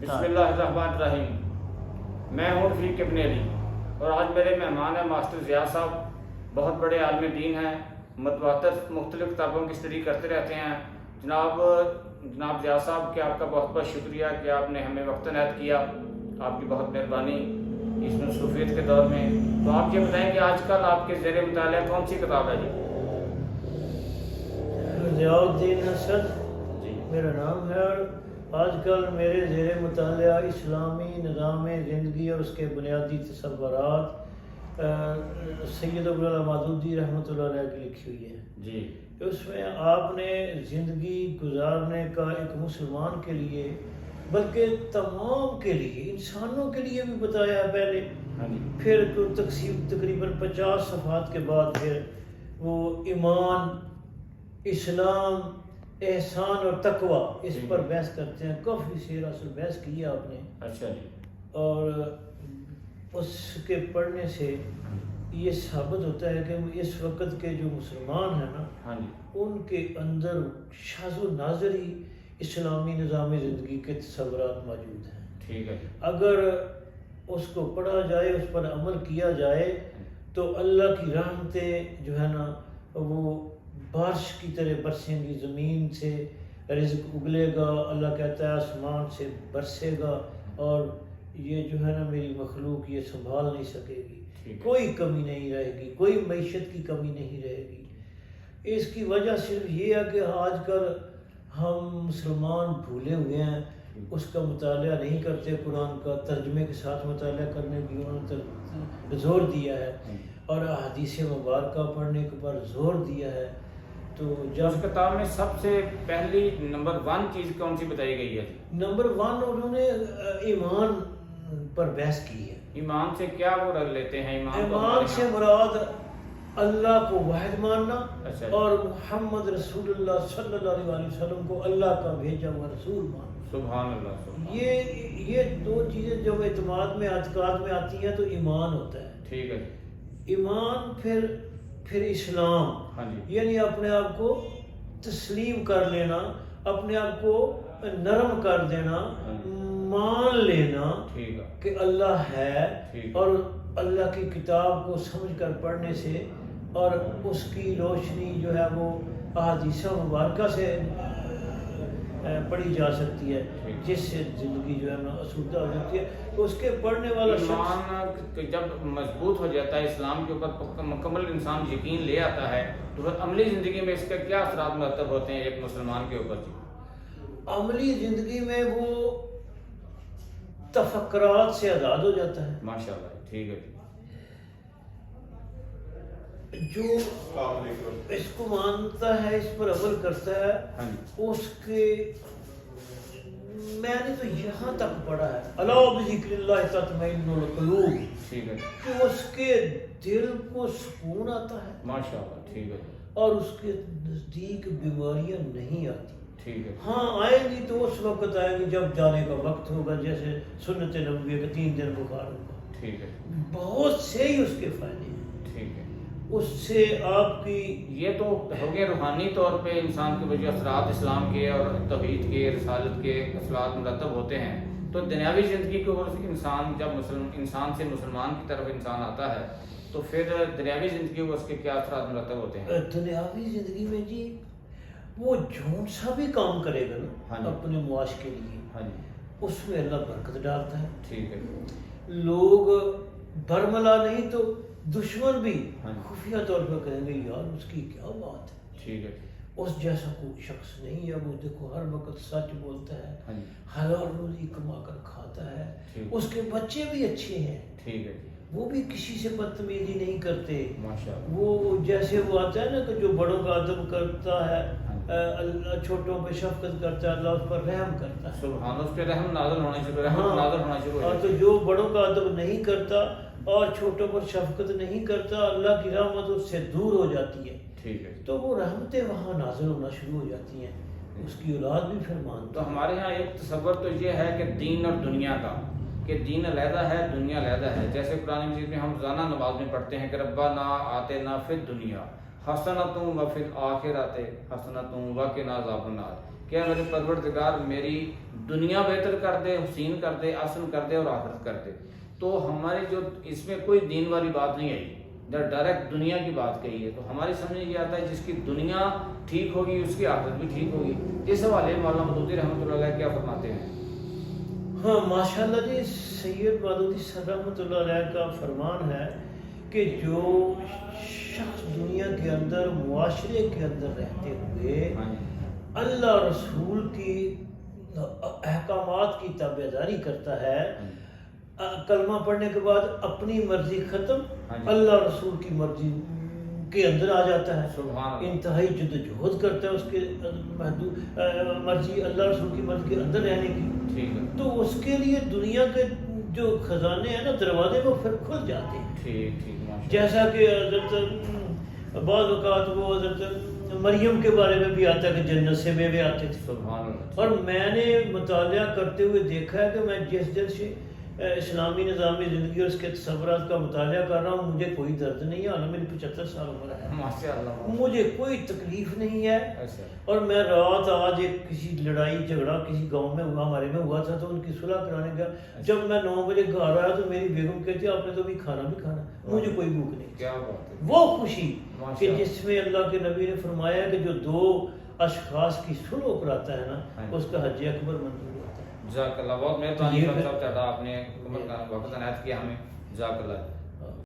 بسم اللہ الرحمن الرحیم۔ میں ہوں رفیق ابن علی اور آج میرے مہمان ہیں ماسٹر ضیاء صاحب، بہت بڑے عالم دین ہیں، متواتر مختلف کتابوں کی اسٹڈی کرتے رہتے ہیں۔ جناب ضیاء صاحب کہ آپ کا بہت بہت شکریہ کہ آپ نے ہمیں وقت عنایت کیا، آپ کی بہت مہربانی اس مصروفیت کے دور میں۔ تو آپ یہ بتائیں کہ آج کل آپ کے زیر مطالعہ کون سی کتاب ہے جی؟ ضیاء الدین اسد جی میرا نام ہے، اور آج کل میرے زیر مطالعہ اسلامی نظام زندگی اور اس کے بنیادی تصورات سید ابوالعلا مودودی رحمۃ اللہ علیہ کی لکھی ہوئی ہے۔ جی اس میں آپ نے زندگی گزارنے کا ایک مسلمان کے لیے بلکہ تمام کے لیے، انسانوں کے لیے بھی بتایا ہے پہلے، ہاں جی، پھر تقسیم تقریباً 50 صفحات کے بعد پھر وہ ایمان، اسلام، احسان اور تقوی اس پر بحث کرتے ہیں۔ کافی سیر اصل بحث کی ہے آپ نے، اچھا جی، اور اس کے پڑھنے سے یہ ثابت ہوتا ہے کہ اس وقت کے جو مسلمان ہیں نا، ہاں جی، ان کے اندر شاذ و ناظری اسلامی نظام زندگی کے تصورات موجود ہیں۔ ٹھیک ہے، اگر اس کو پڑھا جائے، اس پر عمل کیا جائے تو اللہ کی رحمتیں جو ہے نا وہ بارش کی طرح برسیں گی، زمین سے رزق اگلے گا، اللہ کہتا ہے آسمان سے برسے گا، اور یہ جو ہے نا میری مخلوق یہ سنبھال نہیں سکے گی، کوئی کمی نہیں رہے گی، کوئی معیشت کی کمی نہیں رہے گی۔ اس کی وجہ صرف یہ ہے کہ آج کل ہم مسلمان بھولے ہوئے ہیں، اس کا مطالعہ نہیں کرتے، قرآن کا ترجمے کے ساتھ مطالعہ کرنے کی انہوں نے زور دیا ہے، اور احادیث مبارکہ پڑھنے کے پر زور دیا ہے۔ تو جب اس کتاب میں سب سے پہلی نمبر 1 چیز کون سی بتائی گئی ہے؟ نمبر 1 انہوں نے ایمان پر بحث کی ہے۔ ایمان سے کیا وہ رکھ لیتے ہیں؟ ایمان سے مراد اللہ کو واحد ماننا، اچھا، اور محمد رسول اللہ صلی اللہ علیہ وسلم کو اللہ کا بھیجا ہوا رسول ماننا۔ سبحان اللہ، سبحان یہ 2 چیزیں جب اعتماد میں اعتقاد میں آتی ہیں تو ایمان ہوتا ہے۔ ٹھیک ہے، ایمان پھر اسلام، ہاں جی، یعنی اپنے آپ کو تسلیم کر لینا، اپنے آپ کو نرم کر دینا، مان لینا ٹھیک ہے، کہ اللہ ہے، اور اللہ کی کتاب کو سمجھ کر پڑھنے سے اور اس کی روشنی جو ہے وہ احادیث مبارکہ سے پڑھی جا سکتی ہے، جس سے زندگی جو ہے نا آسودہ ہو جاتی ہے۔ تو اس کے پڑھنے والا ایمان جب مضبوط ہو جاتا ہے، اسلام کے اوپر مکمل انسان یقین لے آتا ہے، تو پھر عملی زندگی میں اس کے کیا اثرات مرتب ہوتے ہیں ایک مسلمان کے اوپر؟ جی، عملی زندگی میں وہ تفکرات سے آزاد ہو جاتا ہے۔ ماشاء اللہ، ٹھیک ہے، جو اس کو مانتا ہے، اس پر عمل کرتا ہے، اس کے میں نے تو یہاں تک پڑھا ہے الا بذکر اللہ تطمئن القلوب، ٹھیک ہے، کہ اس کے دل کو سکون آتا ہے، ماشاء اللہ، ٹھیک ہے، اور اس کے نزدیک بیماریاں نہیں آتی۔ ٹھیک ہے، ہاں آئیں گی تو اس وقت آئیں گی جب جانے کا وقت ہوگا، جیسے سنت نبوی کا 3 دن بخار ہوگا۔ ٹھیک ہے، بہت سے ہی اس کے فائدے ہیں، ٹھیک ہے۔ اس سے آپ کی یہ تو ہو گیا روحانی طور پہ انسان کے جو اثرات اسلام کے اور توحید کے، رسالت کے اثرات مرتب ہوتے ہیں، تو دنیاوی زندگی کے اوپر انسان جب انسان سے مسلمان کی طرف انسان آتا ہے تو پھر دنیاوی زندگی کو اس کے کیا اثرات مرتب ہوتے ہیں؟ دنیاوی زندگی میں جی وہ جھوٹ سا بھی کام کرے گا نا اپنے معاش کے لیے، ہاں جی، اس میں اللہ برکت ڈالتا ہے۔ ٹھیک ہے، لوگ برملا نہیں تو دشمن بھی خفیہ طور پر کہیں گے یار اس کی کیا بات ہے، ٹھیک ہے، اس جیسا کوئی شخص نہیں ہے، وہ دیکھو ہر وقت سچ بولتا ہے، حلال روزی کما کر کھاتا ہے، اس کے بچے بھی اچھے ہیں، ٹھیک ہے، وہ بھی کسی سے بدتمیزی نہیں کرتے، ماشاءاللہ، وہ جیسے وہ آتا ہے نا کہ جو بڑوں کا ادب کرتا ہے، اللہ چھوٹوں پہ شفقت کرتا ہے، اللہ اس پر رحم کرتا ہے، سبحان، اس پہ رحم نازل ہونا شروع، رحمت نازل ہونا شروع، اور تو جو بڑوں کا ادب نہیں کرتا اور چھوٹوں پر شفقت نہیں کرتا، اللہ کی رحمت اس سے دور ہو جاتی ہے، ٹھیک ہے، تو وہ رحمتیں وہاں نازل ہونا شروع ہو جاتی ہیں، اس کی اولاد بھی پھر مانتا۔ تو ہمارے ہاں ایک تصور تو یہ ہے کہ دین اور دنیا کا، کہ دین علیحدہ ہے، دنیا علیحدہ ہے۔ جیسے قرآن مجید میں ہم روزانہ نماز میں پڑھتے ہیں کہ ربنا آتنا فی الدنیا حسنۃ وفی الآخرۃ حسنۃ وقنا عذاب النار، کہ میرے پروردگار میری دنیا بہتر کر دے، حسین کر دے، آسن کر دے اور آخرت کر دے. تو ہماری جو اس میں کوئی دین والی بات نہیں آئی، ڈائریکٹ دنیا کی بات کہی ہے. تو ہماری سمجھ یہ آتا ہے جس کی دنیا ٹھیک ہوگی اس کی آخرت بھی ٹھیک ہوگی. اس حوالے مولانا مودودی رحمۃ اللہ علیہ کیا فرماتے ہیں؟ ہاں ماشاءاللہ جی، سید مودودی صاحب رحمۃ اللہ علیہ کا فرمان ہے کہ جو شخص دنیا کے اندر معاشرے کے اندر رہتے ہوئے اللہ رسول کی احکامات کی تابعداری کرتا ہے، کلمہ پڑھنے کے بعد اپنی مرضی ختم، اللہ رسول کی مرضی کے اندر آ جاتا ہے، انتہائی جدوجہد کرتا ہے اس کے مرضی اللہ رسول کی مرضی کے اندر رہنے کی، تو اس کے لیے دنیا کے جو خزانے ہیں نا، دروازے وہ پھر کھل جاتے ہیں. جیسا کہ حضرت بعض اوقات وہ حضرت مریم کے بارے میں بھی آتا ہے کہ جنت سے میوے آتے تھے. اور میں نے مطالعہ کرتے ہوئے دیکھا ہے کہ میں جس دن سے اسلامی نظام زندگی اور اس کے تصورات کا مطالعہ کر رہا ہوں، مجھے کوئی درد نہیں ہے. حالانکہ میری 75 سال عمر ہے، مجھے کوئی تکلیف نہیں ہے. اور میں رات آج ایک کسی لڑائی جھگڑا کسی گاؤں میں ہوا، ہمارے میں ہوا تھا، تو ان کی صلح کرانے گیا. جب میں 9 بجے گھر آیا تو میری بیگم کہتی آپ نے تو ابھی کھانا بھی کھانا، مجھے کوئی بھوک نہیں. کیا بات ہے! وہ خوشی کہ جس میں اللہ کے نبی نے فرمایا کہ جو 2 اشخاص کی صلح کراتا ہے نا، اس کا حج اکبر منظور ہوتا ہے. جزاک اللہ، بہت مہربانی صاحب، آپ نے وقت عنایت کیا ہمیں. جزاک اللہ.